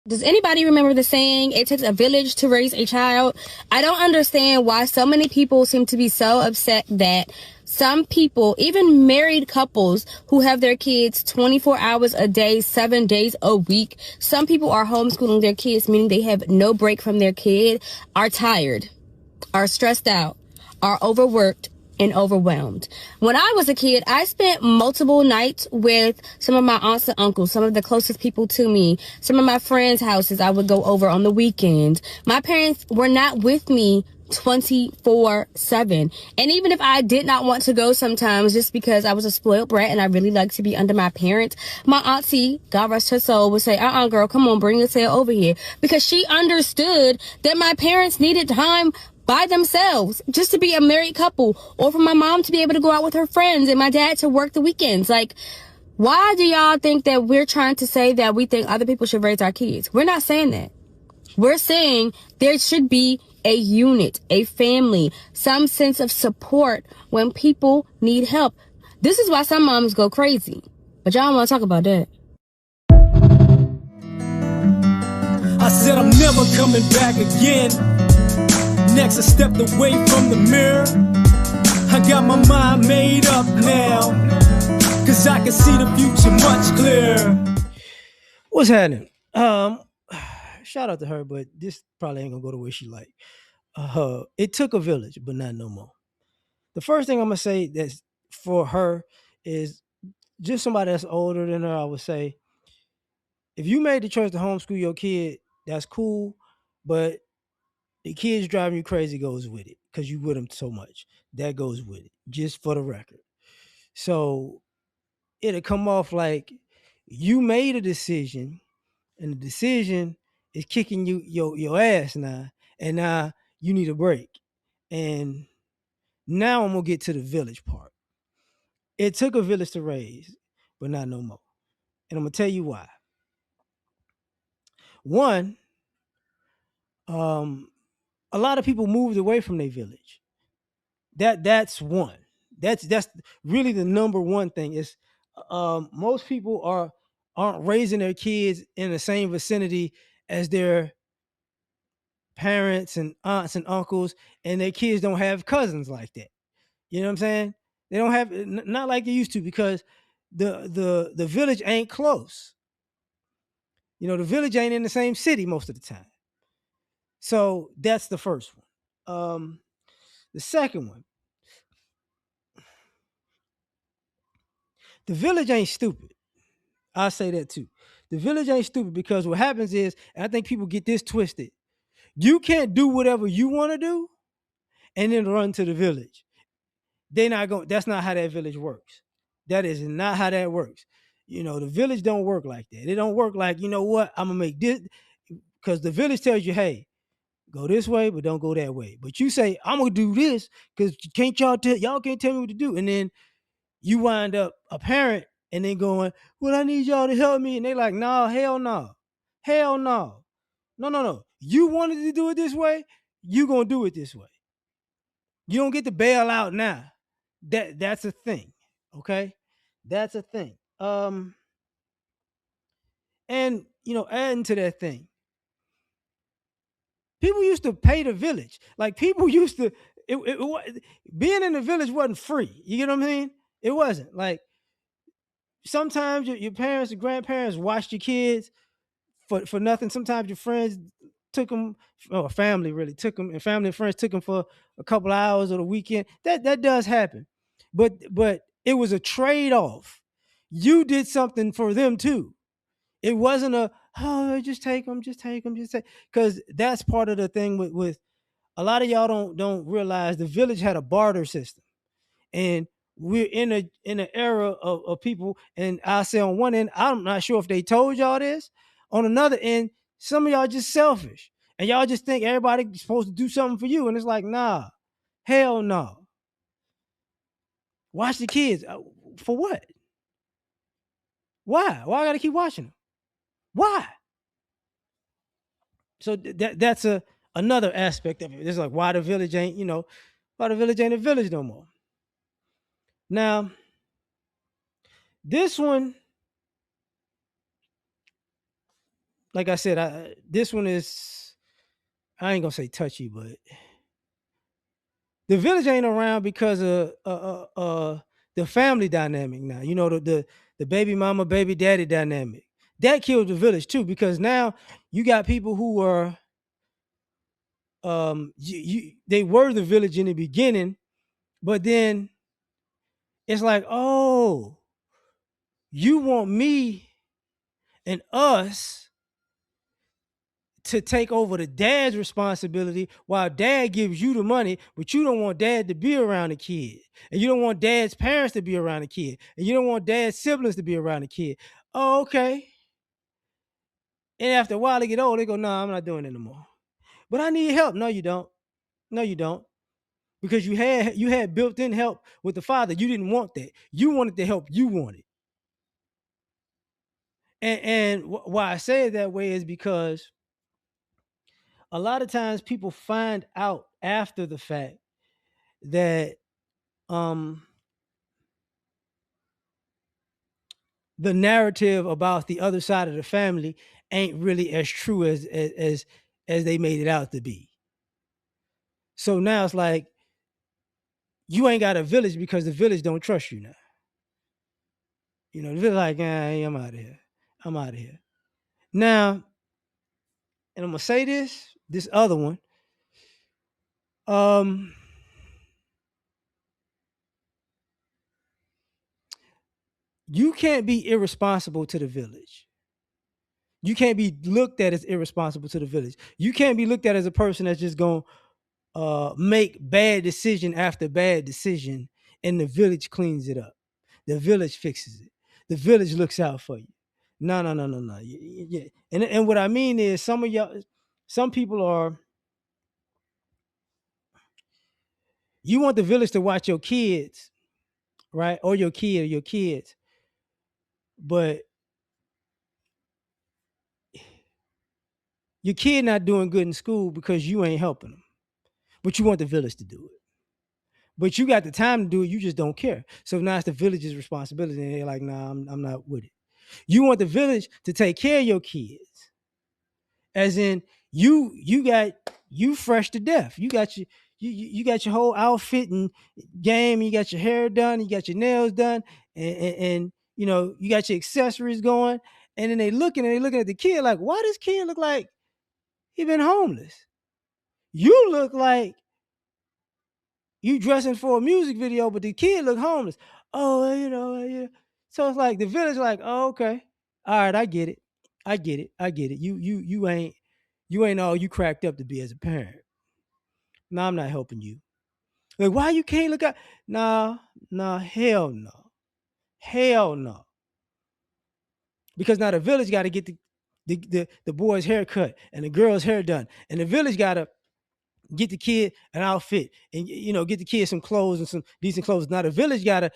Does anybody remember the saying, it takes a village to raise a child? I don't understand why so many people seem to be so upset that some people, even married couples who have their kids 24 hours a day, 7 days a week, some people are homeschooling their kids, meaning they have no break from their kid, are tired, are stressed out, are overworked, and overwhelmed. When I was a kid, I spent multiple nights with some of my aunts and uncles, some of the closest people to me, some of my friends' houses I would go over on the weekends. My parents were not with me 24/7. And even if I did not want to go sometimes, just because I was a spoiled brat and I really liked to be under my parents, my auntie, God rest her soul, would say, girl, come on, bring your tail over here. Because she understood that my parents needed time by themselves, just to be a married couple, or for my mom to be able to go out with her friends and my dad to work the weekends. Like, why do y'all think that we're trying to say that we think other people should raise our kids? We're not saying that. We're saying there should be a unit, a family, some sense of support when people need help. This is why some moms go crazy, but y'all don't want to talk about that. I said I'm never coming back again. Next I stepped away from the mirror. I got my mind made up now, cause I can see the future much clearer. What's happening? Shout out to her, but this probably ain't gonna go the way she like. It took a village, but not no more. The first thing I'm gonna say that's for her is just somebody that's older than her. I would say, if you made the choice to homeschool your kid, that's cool, but the kids driving you crazy goes with it because you with them so much. That goes with it, just for the record. So it'll come off like you made a decision, and the decision is kicking your ass now, and now you need a break. And now I'm gonna get to the village part. It took a village to raise, but not no more. And I'm gonna tell you why. One, a lot of people moved away from their village. That's one. That's really the number one thing. Is most people aren't raising their kids in the same vicinity as their parents and aunts and uncles, and their kids don't have cousins like that. You know what I'm saying? They don't have, not like they used to, because the village ain't close. You know, the village ain't in the same city most of the time. So that's the first one. The second one, the village ain't stupid. I'll say that too. The village ain't stupid, because what happens is, and I think people get this twisted, you can't do whatever you want to do and then run to the village. They not going. That's not how that village works. That is not how that works. You know, the village don't work like that. It don't work like, you know what, I'm gonna make this, because the village tells you, hey, go this way, but don't go that way. But you say, I'm gonna do this because can't y'all can't tell me what to do. And then you wind up a parent and then going, well, I need y'all to help me. And they like, no, hell no. Hell no. No, no, no. You wanted to do it this way, you gonna do it this way. You don't get to bail out now. That's a thing. Okay. That's a thing. And adding to that thing, people used to pay the village. Like, people used to, being in the village wasn't free. You get what I mean? It wasn't. Like, sometimes your parents and grandparents watched your kids for nothing. Sometimes your friends took them, or family really took them, and family and friends took them for a couple of hours or the weekend. That does happen, but it was a trade off. You did something for them too. It wasn't a, oh, just take them, just take, because that's part of the thing with a lot of y'all don't realize the village had a barter system. And we're in an era of people, and I say on one end, I'm not sure if they told y'all this. On another end, some of y'all just selfish, and y'all just think everybody's supposed to do something for you, and it's like, nah, hell no. Watch the kids. For what? Why I gotta keep watching them? Why? So that's another aspect of it. It's like, why the village ain't why the village ain't a village no more. Now, this one, like I said, this one is, I ain't gonna say touchy, but the village ain't around because of the family dynamic now. You know, the baby mama, baby daddy dynamic. That killed the village too, because now you got people who are they were the village in the beginning, but then it's like, oh, you want me and us to take over the dad's responsibility while dad gives you the money, but you don't want dad to be around the kid. And you don't want dad's parents to be around the kid. And you don't want dad's siblings to be around the kid. Oh, okay. And after a while they get old, they go, no, I'm not doing it anymore. But I need help. No, you don't. No, you don't. Because you had built-in help with the father. You didn't want that. You wanted the help you wanted. And why I say it that way is because a lot of times people find out after the fact that um the narrative about the other side of the family ain't really as true as they made it out to be. So now it's like you ain't got a village because the village don't trust you now. You know, the village like, I'm out of here. I'm out of here. Now, and I'm gonna say this other one. Um you can't be irresponsible to the village. You can't be looked at as irresponsible to the village. You can't be looked at as a person that's just going to make bad decision after bad decision and the village cleans it up. The village fixes it. The village looks out for you. No, no, no, no, no. Yeah. And what I mean is some people are, you want the village to watch your kids, right? Or your kid or your kids. But your kid not doing good in school because you ain't helping them. But you want the village to do it. But you got the time to do it, you just don't care. So now it's the village's responsibility, and they're like, "Nah, I'm not with it." You want the village to take care of your kids, as in you fresh to death. You got your whole outfit and game. You got your hair done, you got your nails done, and you know you got your accessories going. And then they looking at the kid like, "Why does kid look like he been homeless? You look like you dressing for a music video, but the kid look homeless." Oh, yeah. So it's like the village, like, oh, okay, all right, I get it, I get it. You ain't all you cracked up to be as a parent. No, I'm not helping you. Like, why you can't look out? Nah, nah, hell no. Because now the village got to get the boy's hair cut and the girl's hair done, and the village got to get the kid an outfit and get the kid some clothes and some decent clothes. Now the village gotta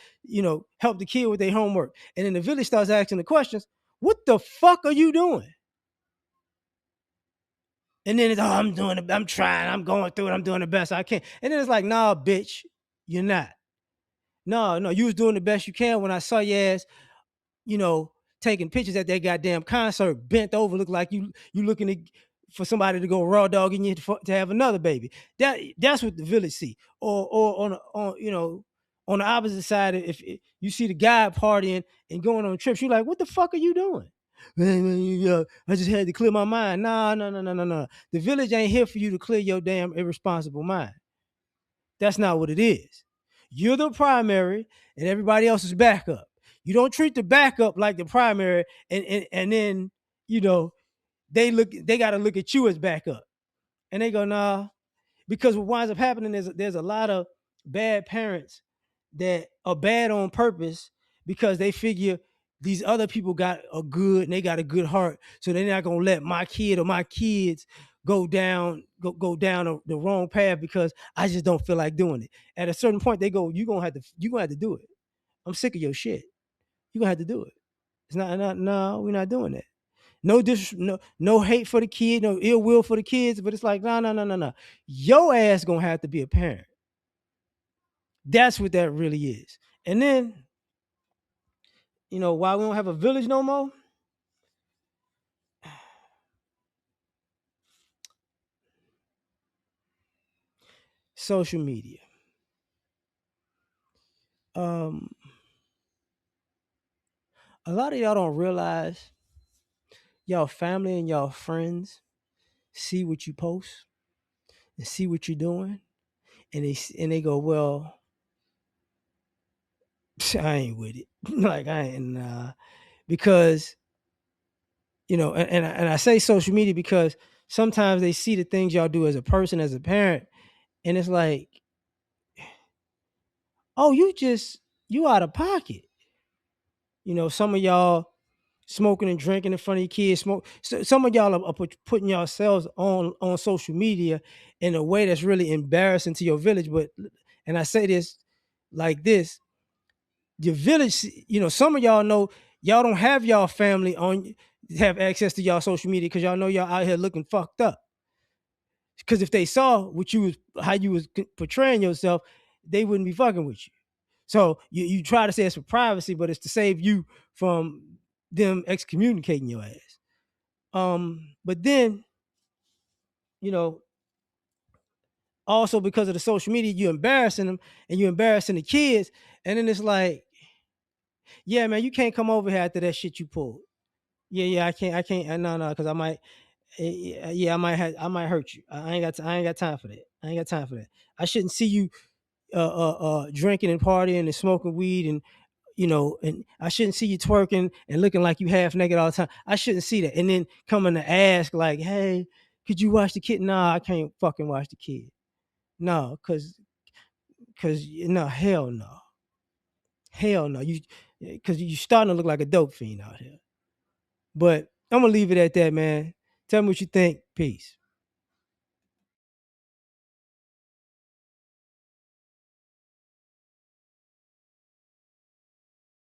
help the kid with their homework, and then the village starts asking the questions. What the fuck are you doing? And then it's, oh, I'm doing it, I'm trying, I'm going through it, I'm doing the best I can. And then it's like, nah, bitch, you're not. No, you was doing the best you can when I saw your ass, you know, taking pictures at that goddamn concert, bent over, look like you looking for somebody to go raw dogging you to have another baby. That's what the village see. Or on the opposite side, if you see the guy partying and going on trips, you're like, what the fuck are you doing? I just had to clear my mind. No, no, no, no, no, no. The village ain't here for you to clear your damn irresponsible mind. That's not what it is. You're the primary and everybody else is backup. You don't treat the backup like the primary, and then they got to look at you as backup, and they go, nah. Because what winds up happening is there's a lot of bad parents that are bad on purpose because they figure these other people got a good and they got a good heart, so they're not gonna let my kid or my kids go down the wrong path because I just don't feel like doing it. At a certain point, they go, you gonna have to do it. I'm sick of your shit. You gonna have to do it. It's not no, we're not doing that. No hate for the kid, no ill will for the kids, but it's like, no, no, no, no, no. Your ass gonna have to be a parent. That's what that really is. And then, why we don't have a village no more? social media. Um, a lot of y'all don't realize y'all family and y'all friends see what you post and see what you're doing, and they go, well, I ain't with it. Like I ain't because and I say social media because sometimes they see the things y'all do as a person, as a parent, and it's like, oh, you out of pocket. Some of y'all smoking and drinking in front of your kids. Some of y'all are putting yourselves on social media in a way that's really embarrassing to your village. And I say this like this: your village, some of y'all know y'all don't have y'all family have access to y'all social media because y'all know y'all out here looking fucked up. Because if they saw how you was portraying yourself, they wouldn't be fucking with you. So you try to say it's for privacy, but it's to save you from them excommunicating your ass. But then, also because of the social media, you embarrassing them and you embarrassing the kids. And then it's like, yeah, man, you can't come over here after that shit you pulled. Yeah, I can't, no, because I might, yeah, I might hurt you. I ain't got time for that. I ain't got time for that. I shouldn't see you drinking and partying and smoking weed and I shouldn't see you twerking and looking like you half naked all the time. I shouldn't see that. And then coming to ask like, hey, could you watch the kid? Nah, I can't fucking watch the kid. No, cause no, hell no. Hell no. Cause you starting to look like a dope fiend out here. But I'm gonna leave it at that, man. Tell me what you think. Peace.